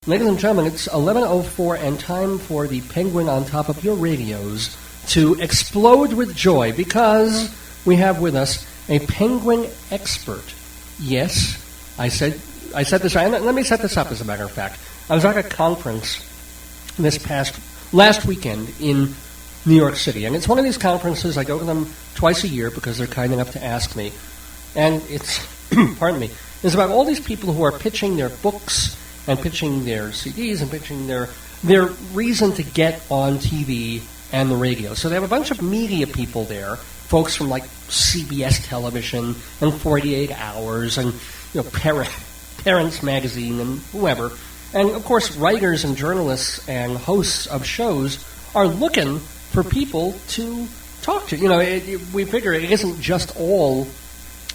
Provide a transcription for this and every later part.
Ladies and gentlemen, it's 11:04 and time for the penguin on top of your radios to explode with joy because we have with us a penguin expert. Yes, I said this. Let me set this up, as a matter of fact. I was at a conference last weekend in New York City, and it's one of these conferences. I go to them twice a year because they're kind enough to ask me, and it's pardon me. It's about all these people who are pitching their books and pitching their CDs and pitching their reason to get on TV and the radio. So they have a bunch of media people there, folks from like CBS Television and 48 Hours and Parents Magazine and whoever. And of course, writers and journalists and hosts of shows are looking for people to talk to. We figure it isn't just all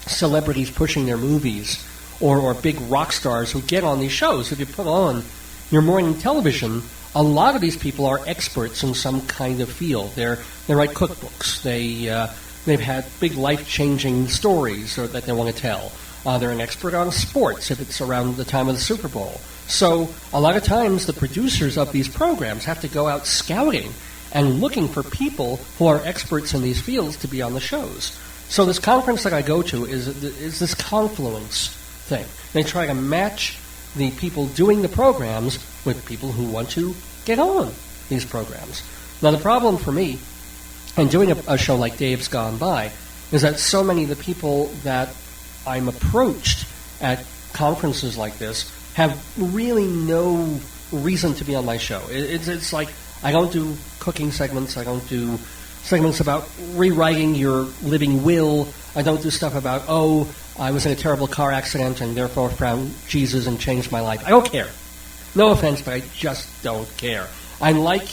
celebrities pushing their movies or big rock stars who get on these shows. If you put on your morning television, a lot of these people are experts in some kind of field. They write cookbooks. They've had big life-changing stories that they want to tell. They're an expert on sports if it's around the time of the Super Bowl. So a lot of times the producers of these programs have to go out scouting and looking for people who are experts in these fields to be on the shows. So this conference that I go to is this confluence thing. They try to match the people doing the programs with people who want to get on these programs. Now the problem for me in doing a show like Dave's Gone By is that so many of the people that I'm approached at conferences like this have really no reason to be on my show. It's like I don't do cooking segments. I don't do segments about rewriting your living will. I don't do stuff about, I was in a terrible car accident and therefore found Jesus and changed my life. I don't care. No offense, but I just don't care. I like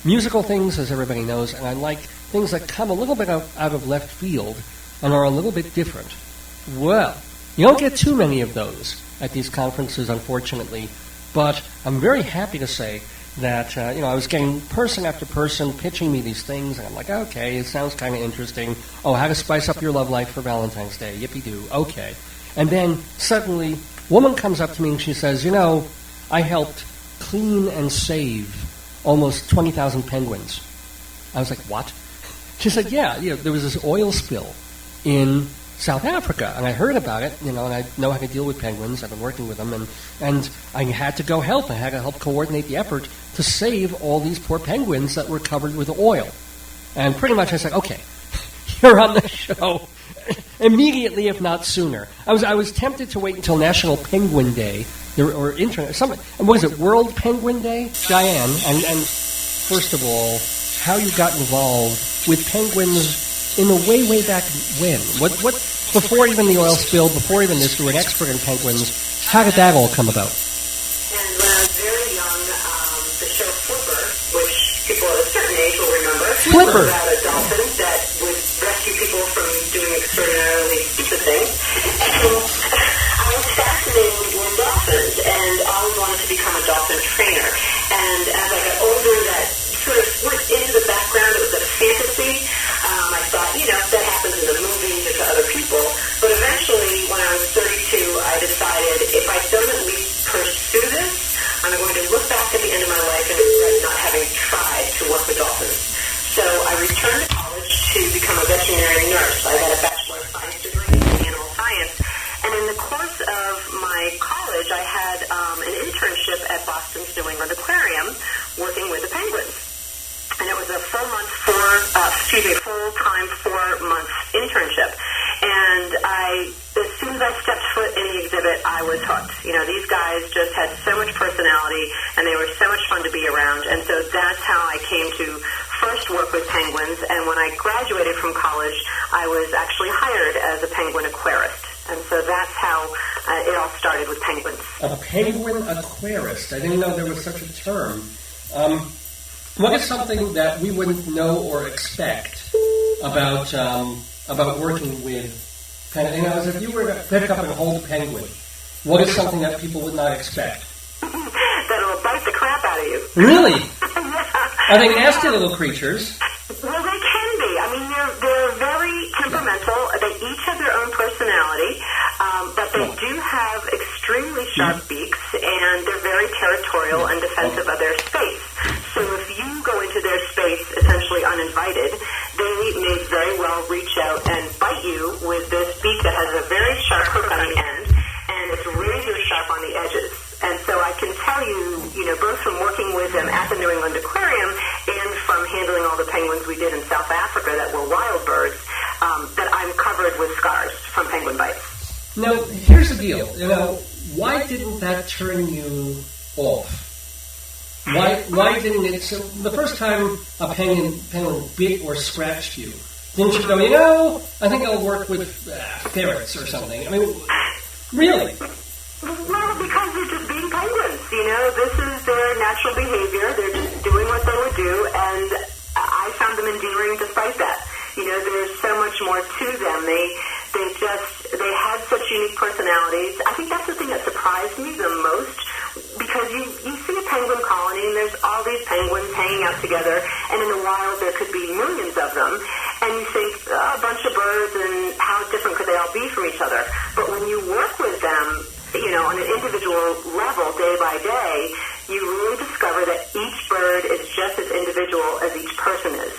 musical things, as everybody knows, and I like things that come a little bit out of left field and are a little bit different. Well, you don't get too many of those at these conferences, unfortunately, but I'm very happy to say that, I was getting person after person pitching me these things, and I'm like, okay, it sounds kind of interesting. Oh, how to spice up your love life for Valentine's Day. Yippee-doo. Okay. And then suddenly, a woman comes up to me and she says, I helped clean and save almost 20,000 penguins. I was like, what? She said, yeah, there was this oil spill in South Africa, and I heard about it, and I know how to deal with penguins. I've been working with them, and I had to go help. I had to help coordinate the effort to save all these poor penguins that were covered with oil. And pretty much I said, okay, you're on the show immediately, if not sooner. I was tempted to wait until National Penguin Day, or what is it, World Penguin Day? Diane, and first of all, how you got involved with penguins in the way back when? What before even the oil spill, before even this, you were an expert in penguins. How did that all come about? And when I was very young, the show Flipper, which people at a certain age will remember, Flipper was about a dolphin that would rescue people from doing extraordinarily stupid things. And I was fascinated with dolphins and always wanted to become a dolphin trainer. And as I got older, that sort of went into the background. It was a fantasy. I thought, that happens in the movies or to other people. But eventually, when I was 32, I decided if I don't at least pursue this, I'm going to look back at the end of my life and regret not having tried to work with dolphins. So I returned to college to become a veterinary nurse. I got a Bachelor of Science degree in animal science. And in the course of my college, I had an internship at Boston's New England Aquarium working with the penguins. And it was a full-time 4-month internship. And as soon as I stepped foot in the exhibit, I was hooked. These guys just had so much personality, and they were so much fun to be around. And so that's how I came to first work with penguins. And when I graduated from college, I was actually hired as a penguin aquarist. And so that's how it all started with penguins. A penguin aquarist. I didn't know there was such a term. What is something that we wouldn't know or expect about working with as if you were to pick up and hold a penguin? What is something that people would not expect? That'll bite the crap out of you. Really? Yeah. Are they nasty little creatures? Well, they can be. They're very temperamental. They each have their own personality, but they do have extremely sharp beaks, and they're very territorial. territorial and defensive of their space. So if you go into their space essentially uninvited, they may very well reach out and bite you with this beak that has a very sharp hook on the end, and it's razor sharp on the edges. And so I can tell you, both from working with them at the New England Aquarium and from handling all the penguins we did in South Africa that were wild birds, that I'm covered with scars from penguin bites. Now, here's the deal. Why didn't that turn you off? Why didn't it? So the first time a penguin bit or scratched you, didn't you go, I think I'll work with ferrets or something? I mean, really? Well, because they're just being penguins. This is their natural behavior. They're just doing what they would do, and I found them endearing despite that. There's so much more to them. They had such unique personalities. I think that's the thing that surprised me the most, because you see a penguin colony and there's all these penguins hanging out together, and in the wild there could be millions of them, and you think, a bunch of birds, and how different could they all be from each other? But when you work with them, on an individual level, day by day, you really discover that each bird is just as individual as each person is.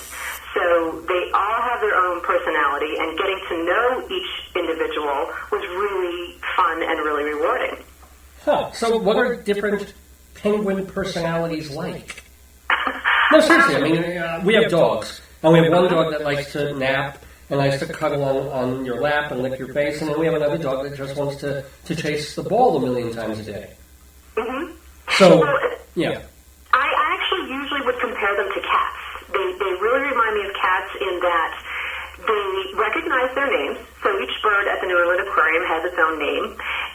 So they all have their own personality, and getting to know each individual was really fun and really rewarding. Huh. So what are different penguin personalities like? No, seriously, I mean, we have dogs, and we have one dog that likes to nap and likes to cuddle on your lap and lick your face, and then we have another dog that just wants to chase the ball 1,000,000 times a day. Mm-hmm. So, yeah. I actually usually would compare them to cats. They really remind me of cats in that they recognize their names. So each bird at the New England Aquarium has its own name,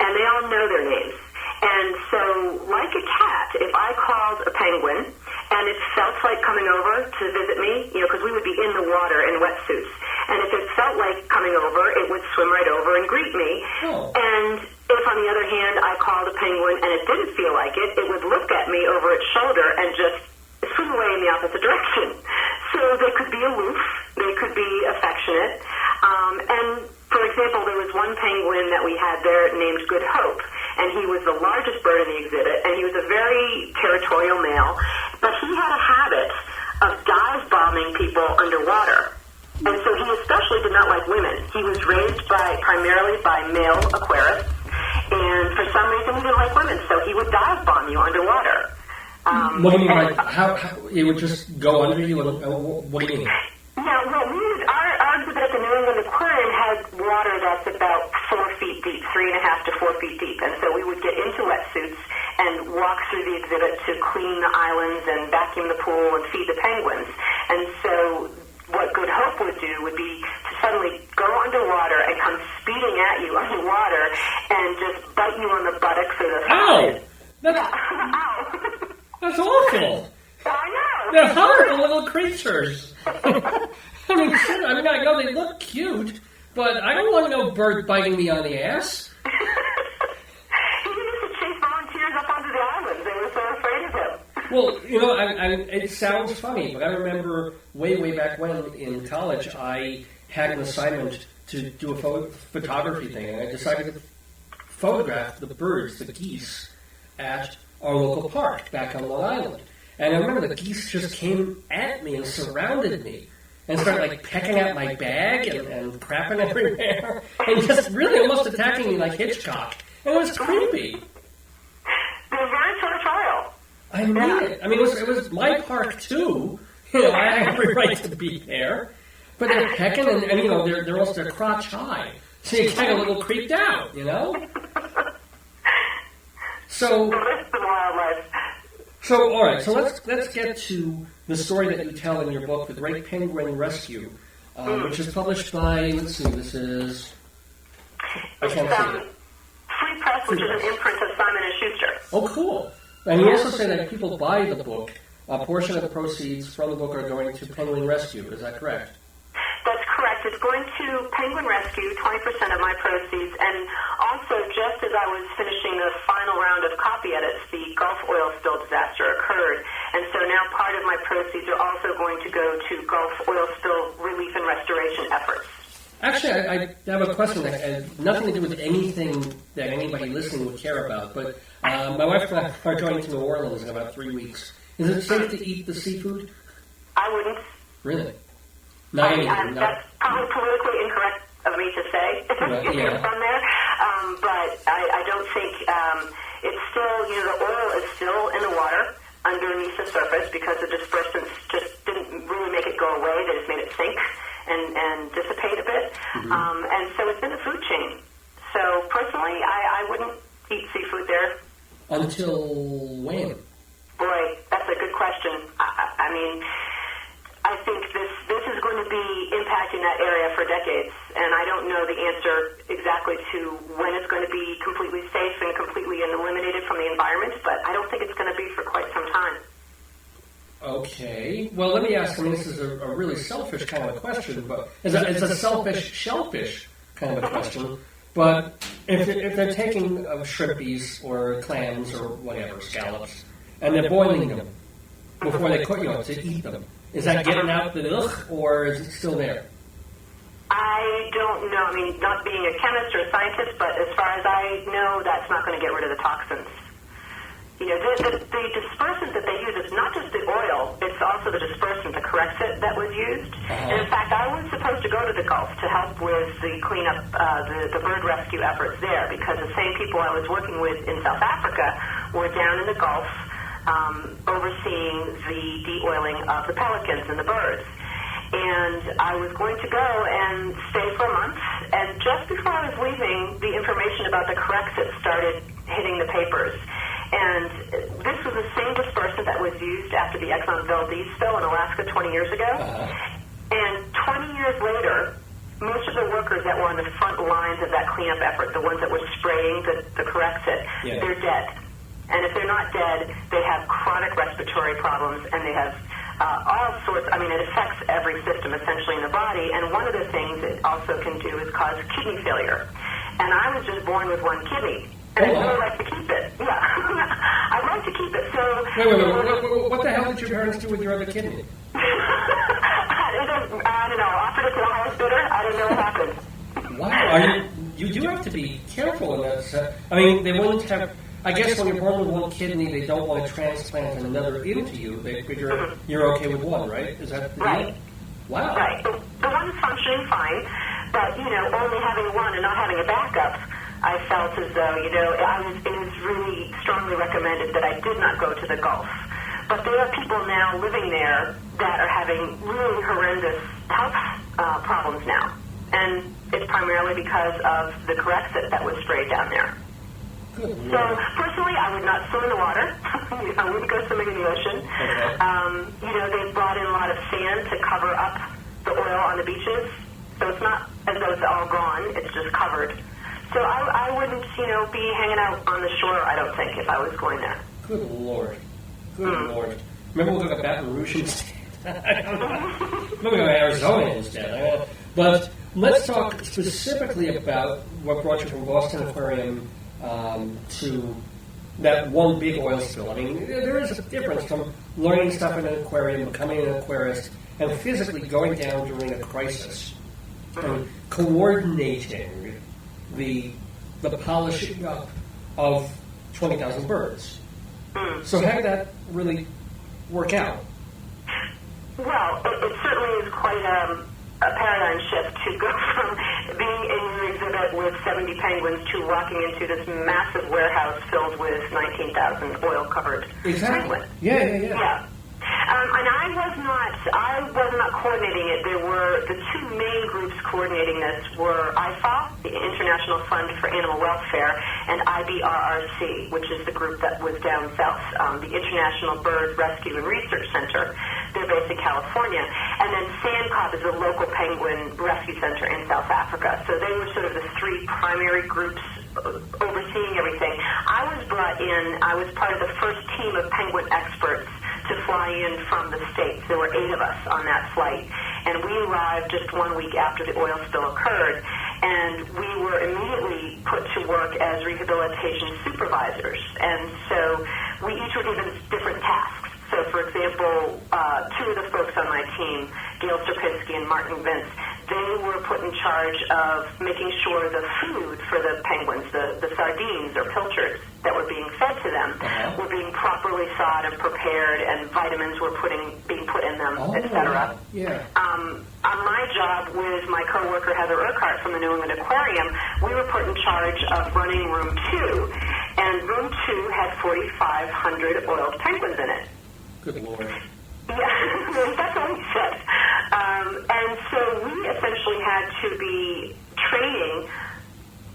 and they all know their names. And so, like a cat, if I called a penguin and it felt like coming over to visit me, because we would be in the water in wetsuits, and if it felt like coming over, it would swim right over and greet me. Oh. And if, on the other hand, I called a penguin and it didn't feel like it would look at me over its shoulder and just swim away in the opposite direction. So they could be aloof, they could be affectionate, and for example, there was one penguin that we had there named Good Hope, and he was the largest bird in the exhibit, and he was a very territorial male, but he had a habit of dive bombing people underwater. And so he especially did not like women. He was raised primarily by male aquarists, and for some reason he didn't like women, so he would dive bomb you underwater. What do you mean, how it would just go under you? What do you mean? Yeah, well, our exhibit at the New England Aquarium has water that's about 4 feet deep, 3.5 to 4 feet deep, and so we would get into wetsuits and walk through the exhibit to clean the islands and vacuum the pool and feed the penguins. And so what Good Hope would do would be to suddenly go underwater and come speeding at you underwater and just bite you on the buttocks or the thighs. Ow! That's awful. I know. They're horrible little creatures. I know they look cute, but I don't want no bird biting me on the ass. He used to chase volunteers up onto the islands. They were so afraid of him. Well, it sounds funny, but I remember way back when in college, I had an assignment to do a photography thing, and I decided to photograph the birds, the geese, at our local park back on Long Island. And I remember the geese just came at me and surrounded me and started pecking at my bag and crapping everywhere and just really almost attacking me like Hitchcock. And it was creepy. They're very territorial. I mean it. I mean, it was my park too. I have every right to be there. But they're pecking and they're almost their crotch high. So you get a little creeped out, So, all right. So let's get to the story that you tell in your book, The Great Penguin Rescue, which is published by. Let's see. This is. I can't see it. Free Press, which is an imprint of Simon & Schuster. Oh, cool! And you also say that if people buy the book, a portion of the proceeds from the book are going to Penguin Rescue. Is that correct? That's correct. It's going to Penguin Rescue, 20% of my proceeds, and also just as I was finishing the final round of copy edits, the Gulf oil spill disaster occurred, and so now part of my proceeds are also going to go to Gulf oil spill relief and restoration efforts. Actually, I have a question that has nothing to do with anything that anybody listening would care about, but my wife and I are going to New Orleans in about 3 weeks. Is it safe to eat the seafood? I wouldn't. Really? Not anything? That's probably politically incorrect of me to say if you're from there, but I don't think it's still, the oil is still in the water underneath the surface because the dispersants just didn't really make it go away. They just made it sink and dissipate a bit. And so it's in the food chain. So personally, I wouldn't eat seafood there. Until when? Boy, that's a good question. I mean, I think this is going to be impacting that area for decades, and I don't know the answer exactly to when it's going to be completely safe and completely eliminated from the environment, but I don't think it's going to be for quite some time. Okay. Well, let me ask. I mean, this is a really selfish kind of a question, but it's a selfish, shellfish kind of a question. But if they're taking shrimpies or clams or whatever, scallops, and they're boiling them before they cook, to eat them, is that getting out the ugh, or is it still there? I don't know. I mean, not being a chemist or a scientist, but as far as I know, that's not going to get rid of the toxins. The dispersant that they use is not just the oil, it's also the dispersant, the Corexit that was used. And in fact, I was supposed to go to the Gulf to help with the cleanup, the bird rescue efforts there, because the same people I was working with in South Africa were down in the Gulf overseeing the de-oiling of the pelicans and the birds. And I was going to go and stay for a month, and just before I was leaving, the information about the Corexit started hitting the papers. And this was the same dispersant that was used after the Exxon Valdez spill in Alaska 20 years ago. And 20 years later, most of the workers that were on the front lines of that cleanup effort, the ones that were spraying the Corexit, they're dead. And if they're not dead, they have chronic respiratory problems, and they have all sorts. I mean, it affects every system essentially in the body. And one of the things it also can do is cause kidney failure. And I was just born with one kidney. And I'd really like to keep it. Yeah. I'd like to keep it. So. Wait. What the hell did your parents do with your other kidney? I don't know. Offered it to the highest bidder. I don't know what happened. Wow. You do have to be careful in that. I mean, they wouldn't have. I guess when you're born with one kidney, they don't want to transplant another into you. They figure you're okay with one, right? Is that the deal? Wow. Right. The one's functioning fine, but only having one and not having a backup. I felt as though, it was really strongly recommended that I did not go to the Gulf. But there are people now living there that are having really horrendous health problems now. And it's primarily because of the Corexit that was sprayed down there. So, personally, I would not swim in the water. I wouldn't go swimming in the ocean. Okay. They brought in a lot of sand to cover up the oil on the beaches. So it's not as though it's all gone. It's just covered. So I wouldn't, be hanging out on the shore, I don't think, if I was going there. Good Lord. Good Lord. Maybe we'll go to Baton Rouge instead. Maybe we'll go to Arizona instead. But let's talk specifically about what brought you from Boston Aquarium to that one big oil spill. I mean, there is a difference from learning stuff in an aquarium, becoming an aquarist, and physically going down during a crisis and coordinating the polishing up of 20,000 birds. So how did that really work out? Well, it certainly is quite a paradigm shift to go from being in your exhibit with 70 penguins to walking into this massive warehouse filled with 19,000 oil-covered penguins. Yeah. And I was not coordinating it. There were the two main groups coordinating this were IFA, the International Fund for Animal Welfare, and IBRRC, which is the group that was down south, the International Bird Rescue and Research Center. They're based in California. And then SANCOB is a local penguin rescue center in South Africa. So they were sort of the three primary groups overseeing everything. I was brought in, I was part of the first team of penguin experts to fly in from the States. There were 8 of us on that flight. And we arrived just 1 week after the oil spill occurred. And we were immediately put to work as rehabilitation supervisors. And so we each were given different tasks. So, for example, 2 of the folks on my team, Gail Sierpinski and Martin Vince, they were put in charge of making sure the food for the penguins, the sardines or pilchards that were being fed to them, were being properly thawed and prepared, and vitamins were being put in them, etc. Yeah. On my job with my coworker Heather Urquhart from the New England Aquarium, we were put in charge of running Room 2, and Room 2 had 4,500 oiled penguins in it. Good Lord. Yeah, that's what we said. And so we essentially had to be training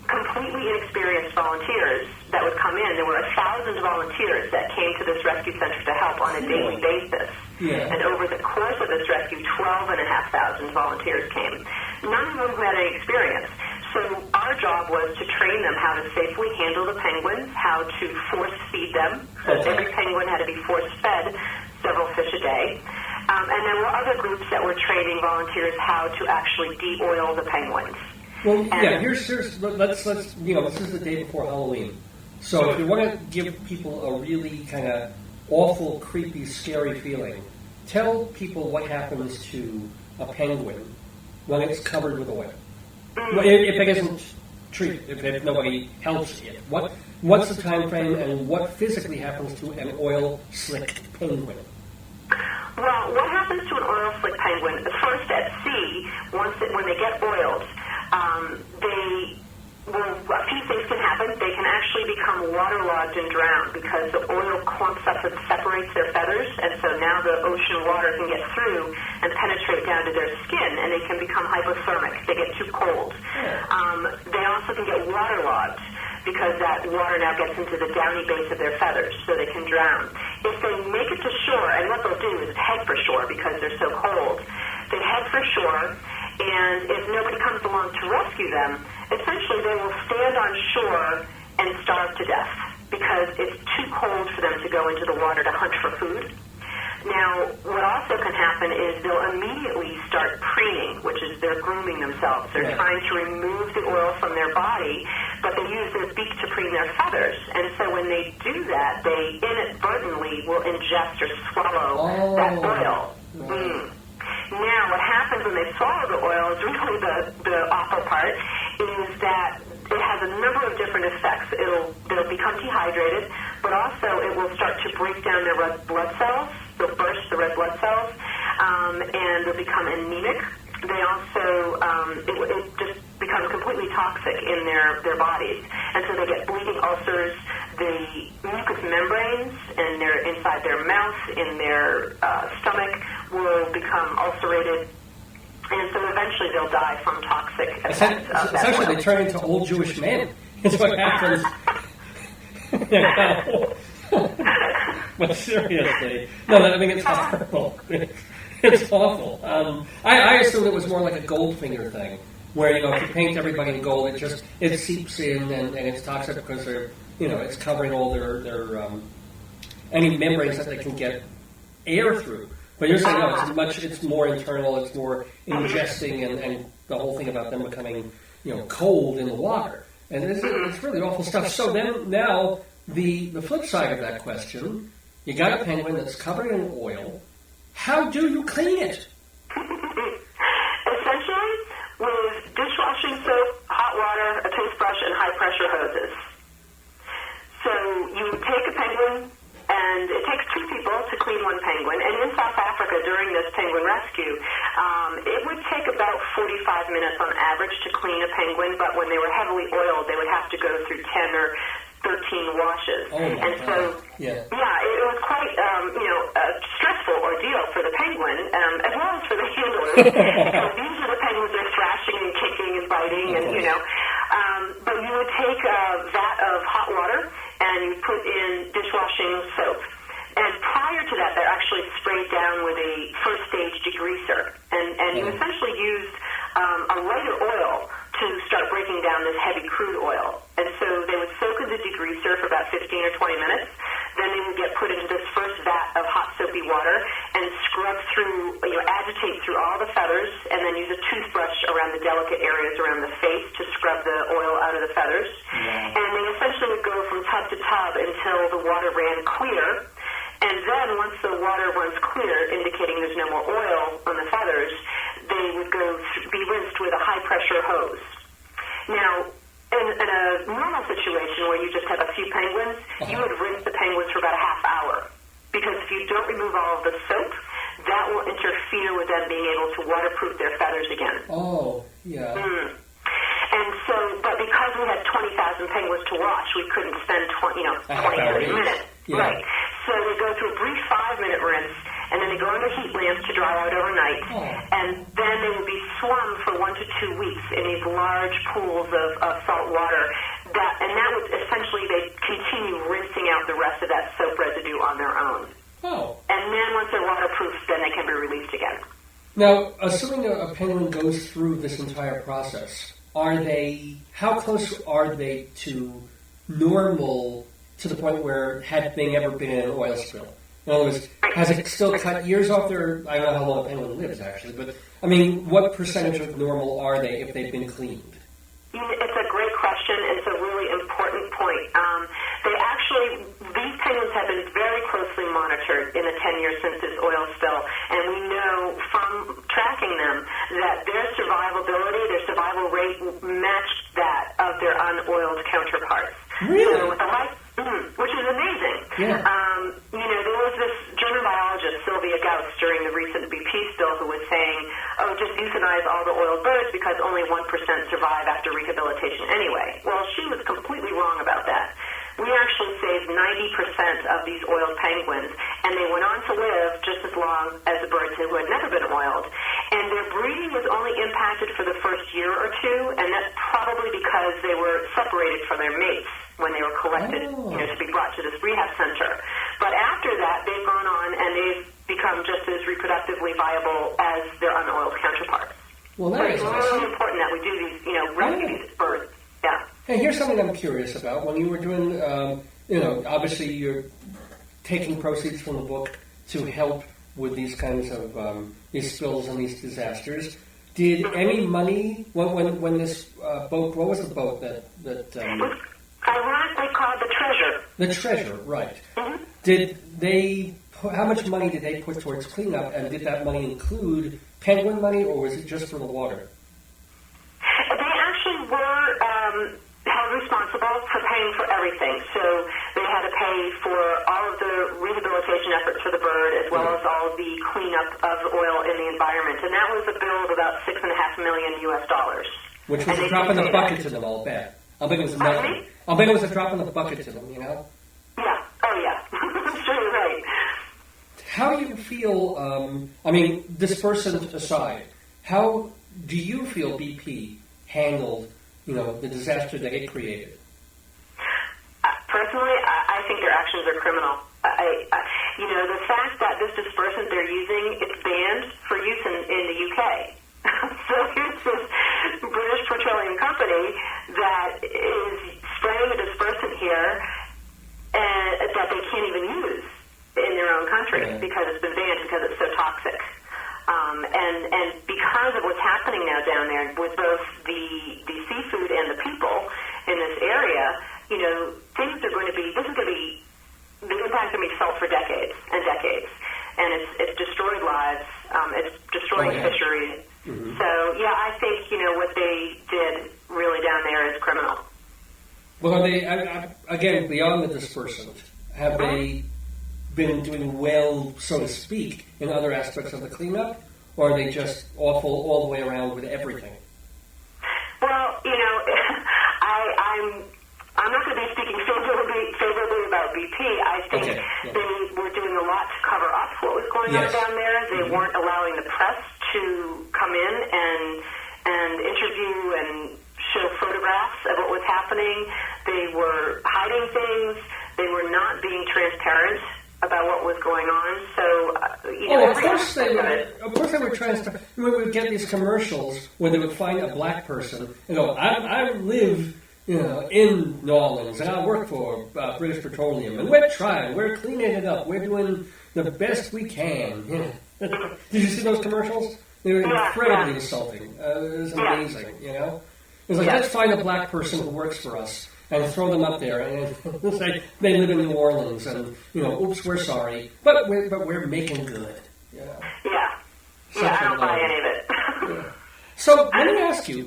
completely inexperienced volunteers that would come in. There were 1,000 volunteers that came to this rescue center to help on a daily basis. Yeah. And over the course of this rescue, 12,500 volunteers came. None of them who had any experience. So our job was to train them how to safely handle the penguins, how to force feed them. So every penguin had to be force fed several fish a day. And there were other groups that were training volunteers how to actually de-oil the penguins. Well, here's let's this is the day before Halloween. So if you want to give people a really kind of awful, creepy, scary feeling, tell people what happens to a penguin when it's covered with oil. If it isn't treated, if nobody helps it, what's the time frame, and what physically happens to an oil-slicked penguin? Well, what happens to an oil-slick penguin? First, at sea, when they get oiled, a few things can happen. They can actually become waterlogged and drown because the oil clumps up and separates their feathers, and so now the ocean water can get through and penetrate down to their skin, and they can become hypothermic. They get too cold. They also can get waterlogged because that water now gets into the downy base of their feathers, so they can drown. If they make it to shore, and what they'll do is head for shore because they're so cold, they head for shore, and if nobody comes along to rescue them, essentially they will stand on shore and starve to death because it's too cold for them to go into the water to hunt for food. Now, what also can happen is they'll immediately start preening, which is they're grooming themselves. They're trying to remove the oil from their body, but they use their beak to preen their feathers. And so when they do that, they inadvertently will ingest or swallow that oil. Now, what happens when they swallow the oil is really the awful part, is that it has a number of different effects. They'll become dehydrated, but also it will start to break down their red blood cells. They'll burst the red blood cells, and they'll become anemic. They also, it just becomes completely toxic in their bodies. And so they get bleeding ulcers. The mucous membranes inside their mouth, in their stomach, will become ulcerated. And so eventually they'll die from toxic effects of that essentially, oil. they turn into old Jewish men. That's what happens. But seriously, I mean, it's horrible. It's awful. I assumed it was more like a Goldfinger thing, where if you paint everybody in gold, it seeps in and it's toxic because it's covering all their any membranes that they can get air through. But you're saying no, it's more internal, it's more ingesting, and the whole thing about them becoming cold in the water, and it's really awful stuff. So then now the flip side of that question. You got a penguin that's covered in oil. How do you clean it? Essentially, with dishwashing soap, hot water, a toothbrush, and high-pressure hoses. So you take a penguin, and it takes 2 people to clean one penguin. And in South Africa, during this penguin rescue, it would take about 45 minutes on average to clean a penguin, but when they were heavily oiled, they would have to go through 10 or 13 washes. And so, it was quite, a stressful ordeal for the penguin, as well as for the handlers. So these are the penguins that are thrashing and kicking and biting, and, but you would take a vat of hot water, and you put in dishwashing soap. And prior to that, they're actually sprayed down with a first-stage degreaser. And you essentially used a lighter oil to start breaking down this heavy crude oil. And so they would soak in the degreaser for about 15 or 20 minutes. Then they would get put into this first vat of hot soapy water and scrub through, agitate through all the feathers, and then use a toothbrush around the delicate areas around the face to scrub the oil out of the feathers. And they essentially would go from tub to tub until the water ran clear. And then once the water runs clear, indicating there's no more oil on the feathers, they they would be rinsed with a high-pressure hose. Now, in a normal situation where you just have a few penguins, you would rinse the penguins for about a half hour. Because if you don't remove all of the soap, that will interfere with them being able to waterproof their feathers again. Oh, yeah. And so, but because we had 20,000 penguins to watch, we couldn't spend 20, 30 minutes. Yeah. Right. So they go through a brief 5-minute rinse, and then they go under heat lamps to dry out overnight. And then they will be swum for 1 to 2 weeks in these large pools of salt water. And that would essentially, they continue rinsing out the rest of that soap residue on their own. Oh. And then once they're waterproof, then they can be released again. Now, assuming a penguin goes through this entire process, how close are they to normal, to the point where had they ever been in an oil spill? In other words, has it still cut years off their, I don't know how long a penguin lives actually, but I mean, what percentage of normal are they if they've been cleaned? It's a great question, and it's a really important point. These penguins have been very closely monitored in the 10 years since this oil spill, and we know from tracking them that their survivability, their survival rate matched that of their unoiled counterparts. Really? So which is amazing. Yeah. There was this German biologist, Sylvia Gauss, during the recent BP spill who was saying, just euthanize all the oiled birds because only 1% survive after rehabilitation anyway. Well, she was completely wrong about that. We actually saved 90% of these oiled penguins, and they went on to live just as long as the birds who had never been oiled. And their breeding was only impacted for the first year or two, and that's probably because they were separated from their mates when they were collected, to be brought to this rehab center. But after that, they've gone on and they've become just as reproductively viable as their unoiled counterparts. Well, that is awesome. It's really important that we do these, rescue these birds. Yeah. Hey, here's something I'm curious about. When you were doing, obviously you're taking proceeds from the book to help with these kinds of these spills and these disasters. Did any money when this boat? What was the boat that? Ironically called the Treasure. The Treasure, right? Mm-hmm. Did they? How much money did they put towards cleanup? And did that money include penguin money, or was it just for the water? They actually were held responsible for paying for everything. So they had to pay for all of the rehabilitation efforts for the bird, as well as all of the cleanup of oil in the environment. And that was a bill of about $6.5 million US. Which was a drop in the bucket to them, I'll bet. I'll bet it was nothing. I'll bet it was a drop in the bucket to them, Yeah. Oh, yeah. That's really right. How do you feel, dispersant aside, how do you feel BP handled, the disaster that it created? Personally, I think their actions are criminal. The fact that this dispersant they're using, it's banned for use in the UK. So here's this British petroleum company that is spraying a dispersant here that they can't even use in their own country because it's been banned because it's so toxic. And because of what's happening now down there with both the seafood and the people in this area, things are going to be, the impact's going to be felt for decades and decades. And it's destroyed lives, it's destroying fisheries. Mm-hmm. So, I think, what they did really down there is criminal. Well, are they, again, beyond the dispersant, have they been doing well, so to speak, in other aspects of the cleanup? Or are they just awful all the way around with everything? Well, I'm not going to be speaking favorably about BP. I think they were doing a lot to cover up what was going on down there. They weren't allowing the press to come in and interview and show photographs of what was happening. They were hiding things. They were not being transparent about what was going on. So, of course they were transparent. We would get these commercials where they would find a black person and go, I live, in New Orleans, and I work for British Petroleum, and we're trying, we're cleaning it up, we're doing the best we can. Did you see those commercials? They were incredibly insulting. It was amazing, It was like, let's find a black person who works for us and throw them up there and say they live in New Orleans and, oops, we're sorry, but we're making good. I don't buy any of it. So let me ask you,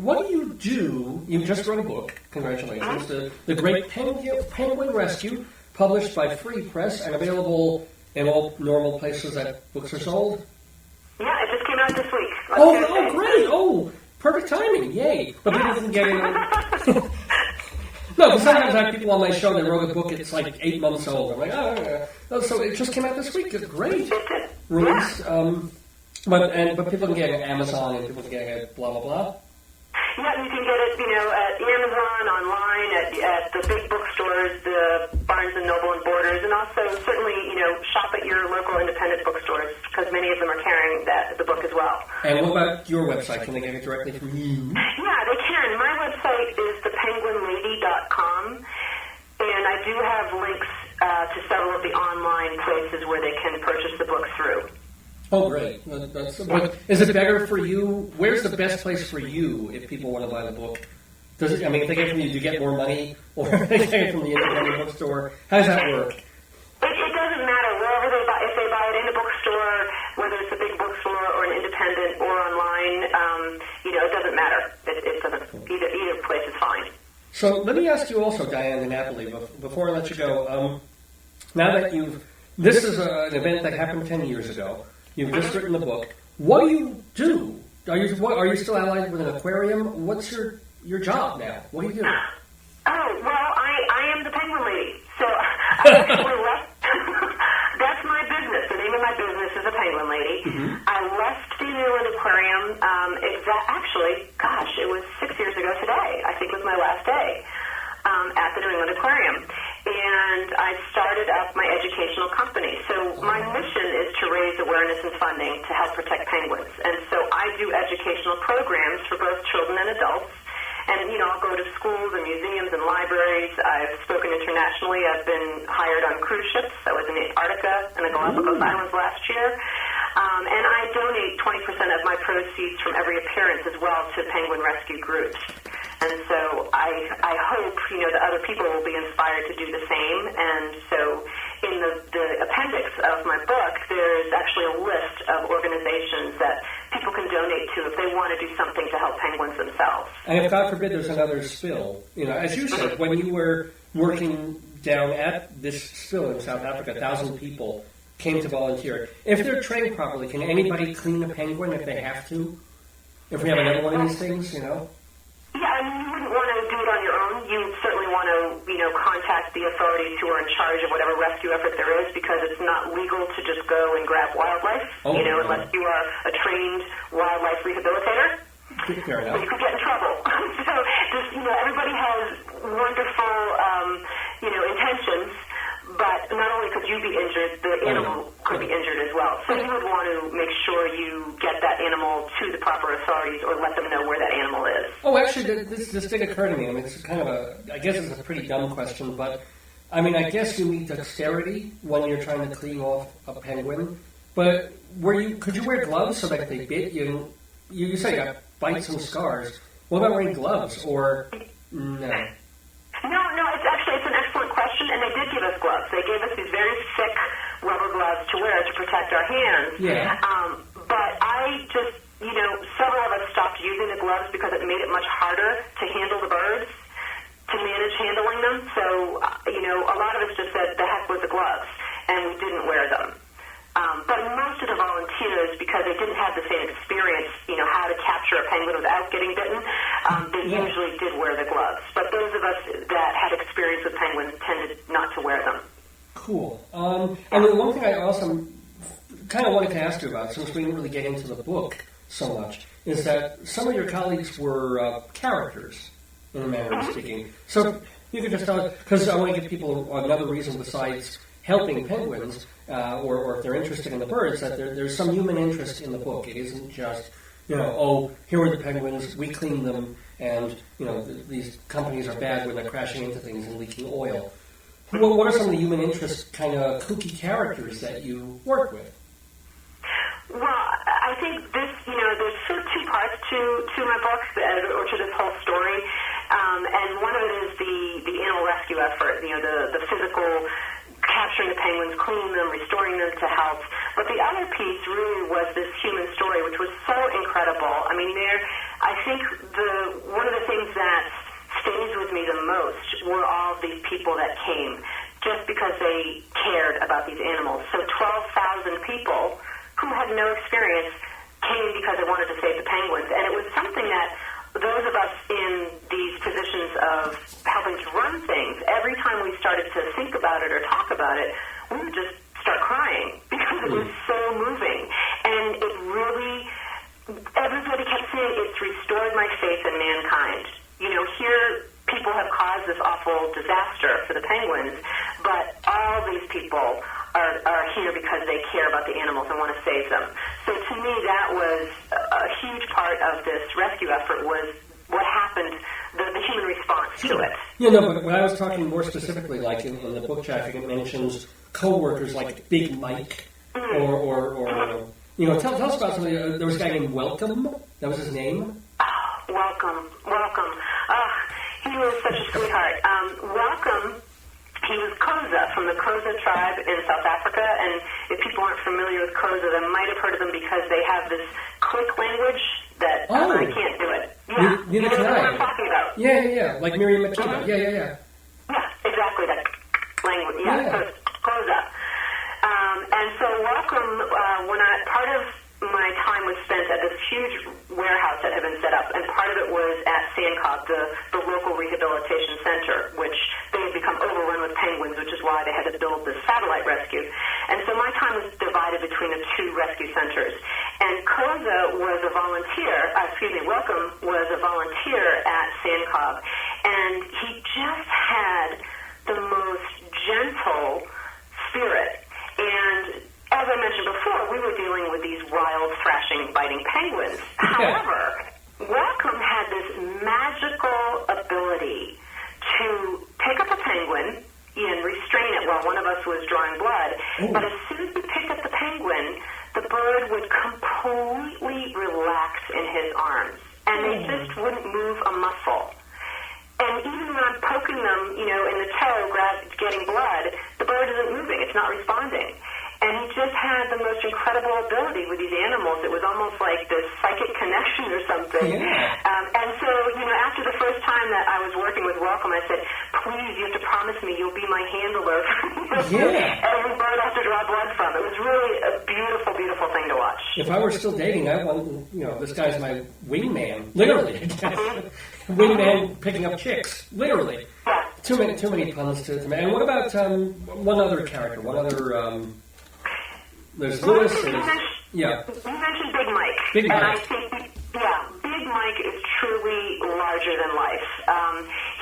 what do you do? You just wrote a book. Congratulations. The Great Penguin Rescue, published by Free Press and available in all normal places that books are sold. Yeah, it just came out this week. Oh, great. Oh, perfect timing. Yay. But people didn't get it. No, because sometimes I have people on my show that wrote a book, it's like 8 months old. I'm like, oh, so it just came out this week. Great. Release. But people can get it at Amazon and people can get it at blah, blah, blah. Yeah, you can get it, at Amazon, online, at the big bookstores, the Barnes & Noble and Borders, and also certainly, shop at your local independent bookstores, because many of them are carrying the book as well. And what about your website? Can they get it directly from you? Yeah, they can. My website is thepenguinlady.com, and I do have links to several of the online places where they can purchase the book through. Oh, great. But is it better for you? Where's the best place for you if people want to buy the book? If they get it from you, do you get more money? Or if they get it from the independent bookstore? How does that work? It doesn't matter. Wherever they buy, if they buy it in a bookstore, whether it's a big bookstore or an independent or online, it doesn't matter. It doesn't. Either place is fine. So let me ask you also, DYAN DENAPOLI, before I let you go, now that this is an event that happened 10 years ago. You've just written the book. What do you do? Are you still allied with an aquarium? What's your job now? What do you do? Oh, well, I am the Penguin Lady. So I actually left. That's my business. The name of my business is the Penguin Lady. Mm-hmm. I left the New England Aquarium. It was 6 years ago today. I think was my last day at the New England Aquarium. And I started up my educational company. So my mission is to raise awareness and funding to help protect penguins. And so I do educational programs for both children and adults. And, I'll go to schools and museums and libraries. I've spoken internationally. I've been hired on cruise ships. I was in Antarctica and the Galapagos Islands last year. And I donate 20% of my proceeds from every appearance as well to penguin rescue groups. And so I hope, that other people will be inspired to do the same. And so in the appendix of my book, there's actually a list of organizations that people can donate to if they want to do something to help penguins themselves. And if, God forbid, there's another spill, as you said, when you were working down at this spill in South Africa, 1,000 people came to volunteer. If they're trained properly, can anybody clean a penguin if they have to? If we have another one of these things, Yeah, you wouldn't want to do it on your own. You certainly want to, contact the authorities who are in charge of whatever rescue effort there is, because it's not legal to just go and grab wildlife, unless you are a trained wildlife rehabilitator. Fair enough. You could get in trouble. So, everybody has wonderful, intentions, but not only could you be injured, the animal could be injured as well. So you would want to make sure you get that animal to the proper authorities or let them know where that animal is. Oh, actually, this did occur to me. It's kind of I guess it's a pretty dumb question, but, I guess you need dexterity when you're trying to clean off a penguin. But could you wear gloves so that if they bit you? You say you got bites and scars. What about wearing gloves, or no? No, it's an excellent question, and they did give us gloves. They gave us these very thick rubber gloves to wear to protect our hands. Yeah. But I just, several of us stopped using the gloves because it made it much harder to handle the birds, to manage handling them. So, a lot of us just said, the heck with the gloves, and we didn't wear them. But most of the volunteers, because they didn't have the same experience, how to capture a penguin without getting bitten, they usually did wear the gloves. But those of us that had experience with penguins tended not to wear them. Cool. And the one thing I also kind of wanted to ask you about, since we didn't really get into the book so much, is that some of your colleagues were characters, in a manner of speaking. So you could just tell us, because I want to give people another reason besides helping penguins, or if they're interested in the birds, that there's some human interest in the book. It isn't just, here are the penguins, we clean them, and, these companies are bad when they're crashing into things and leaking oil. What are some of the human interest kind of kooky characters that you work with? Well, I think this, there's sort of two parts to my book, or to this whole story. And one of it is the animal rescue effort, the physical capturing the penguins, cleaning them, restoring them to health. But the other piece really was this human story, which was so incredible. I mean, I think one of the things that stays with me the most were all of these people that came just because they cared about these animals. So 12,000 people who had no experience came because they wanted to save the penguins. And it was something that those of us in these positions of helping to run things, every time we started to think about it or talk about it, we would just start crying because it was so moving. And it really, everybody kept saying, it's restored my faith in mankind. You know, here people have caused this awful disaster for the penguins, but all these people are here because they care about the animals and want to save them. So to me, that was a huge part of this rescue effort, was what happened, the human response to it. You know, but when I was talking more specifically, like in the book chapter, it mentions co-workers like Big Mike, or you know, tell us about something. There was a guy named Welcome. That was his name. Welcome. He was such a sweetheart. Welcome. He was Xhosa from the Xhosa tribe in South Africa, and if people aren't familiar with Xhosa, they might have heard of them because they have this click language that I can't do it. Yeah, you know what I'm talking about. Yeah, like Miriam Makeba. Yeah, exactly, that language. So Xhosa. And so Welcome, part of my time was spent at this huge warehouse that had been set up, and part of it was at Sandcock, the local rehabilitation center, which they had become overrun with penguins, which is why they had to build this satellite rescue. And so my time was divided between the two rescue centers. And Xhosa was a volunteer, Welcome was a volunteer at Sandcock, and he just had the most gentle spirit. And as I mentioned before, we were dealing with these wild, thrashing, biting penguins. However, Welcome had this magical ability to pick up a penguin and restrain it while one of us was drawing blood. Ooh. But as soon as he picked up the penguin, the bird would completely relax in his arms, and they just wouldn't move a muscle. And even when I'm poking them, in the toe, getting blood, the bird isn't moving. It's not responding. And he just had the most incredible ability with these animals. It was almost like this psychic connection or something. Yeah. And so, after the first time that I was working with Welcome, I said, please, you have to promise me you'll be my handler for every bird I have to draw blood from. It was really a beautiful, beautiful thing to watch. If I were still dating, I want, this guy's my wingman. Literally. Wingman picking up chicks. Literally. Yeah. Too many puns to make. And what about one other character? One other... There's Lewis. You mentioned Big Mike. Big Mike. And I think, Big Mike is truly larger than life.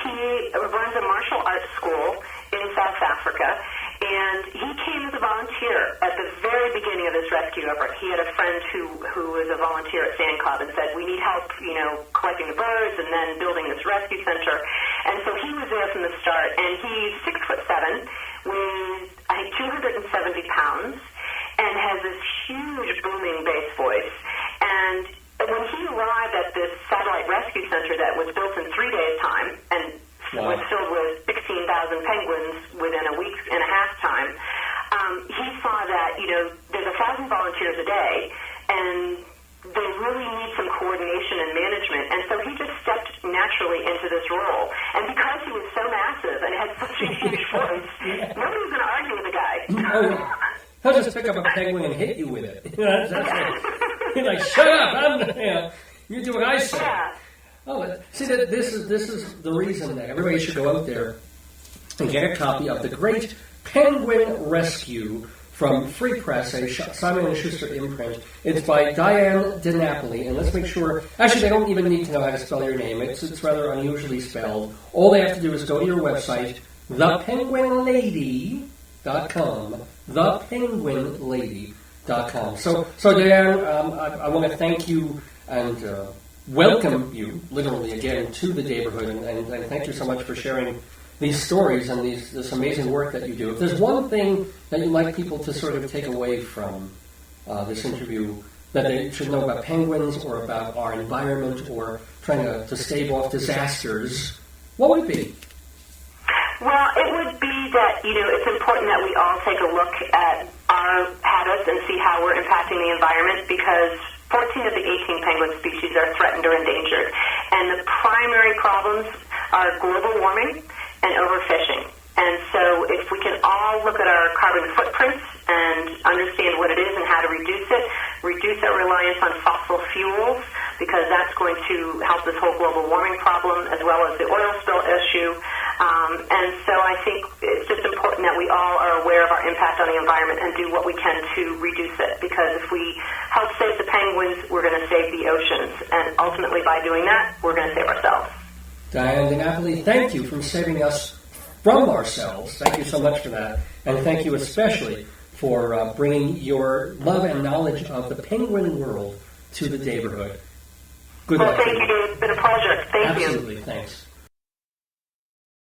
He runs a martial arts school in South Africa, and he came as a volunteer at the very beginning of this rescue effort. He had a friend who was a volunteer at Sandcock and said, we need help, collecting the birds and then building this rescue center. And so he was there from the start, and he's 6'7", with, I think, 270 pounds, and has this huge booming bass voice. And when he arrived at this satellite rescue center that was built in 3 days' time and was filled with 16,000 penguins within a week and a half time, he saw that, there's 1,000 volunteers a day, and they really need some coordination and management. And so he just stepped naturally into this role. And because he was so massive and had such a huge voice, nobody was going to argue with the guy. He'll just pick up a penguin and hit you with it. That's it. You're like, shut up! You do what I say. Yeah. Oh, see, this is the reason that everybody should go out there and get a copy of The Great Penguin Rescue from Free Press, a Simon & Schuster imprint. It's by DYAN DENAPOLI, and let's make sure... Actually, they don't even need to know how to spell your name. It's rather unusually spelled. All they have to do is go to your website, thepenguinlady.com. thepenguinlady.com. So Diane, I want to thank you and welcome you, literally again, to the neighborhood, and thank you so much for sharing these stories and this amazing work that you do. If there's one thing that you'd like people to sort of take away from this interview that they should know about penguins or about our environment or trying to stave off disasters, what would it be? Well, it would be that, it's important that we all take a look at our habits and see how we're impacting the environment, because 14 of the 18 penguin species are threatened or endangered. And the primary problems are global warming and overfishing. And so if we can all look at our carbon footprints and understand what it is and how to reduce it, reduce our reliance on fossil fuels, because that's going to help this whole global warming problem as well as the oil spill issue. And so I think it's just important that we all are aware of our impact on the environment and do what we can to reduce it, because if we help save the penguins, we're going to save the oceans. And ultimately, by doing that, we're going to save ourselves. DYAN DeNapoli, thank you for saving us from ourselves. Thank you so much for that. And thank you especially for bringing your love and knowledge of the penguin world to the neighborhood. Good luck. Well, thank you. It's been a pleasure. Thank you. Absolutely. Thanks.